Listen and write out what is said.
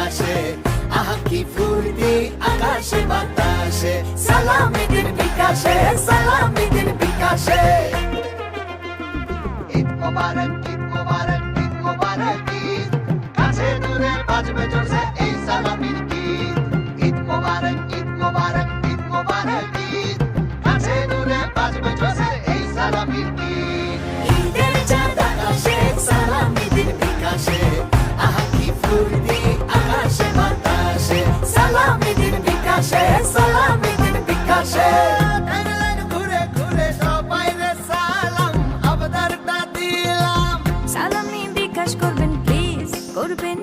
বিকাশে, আহা কি ফুর্তি আকাশে বাতাসে, সালাম ঈদের বিকাশে, সালাম ঈদের বিকাশে। ঈদ মোবারক, ঈদ মোবারক, ঈদ মোবারক ঈদ, কাছে দূরে বাজবে জোরসে এই সালামির গীত। ঈদ মোবারক, ঈদ মোবারক, ঈদ মোবারক ঈদ, কাছে দূরে বাজবে জোরসে এই সালামির গীত। ঈদের চাঁদ আকাশে, সালাম ঈদের বিকাশে, আহা কি ফুর্তি আকাশে বাতাসে, সালাম ঈদের বিকাশে, সালাম ঈদের বিকাশে। ঘুরে ঘুরে সবাই রে সালাম আবদারটা দিলাম, সালামি বিকাশ করবেন প্লিজ, করবেন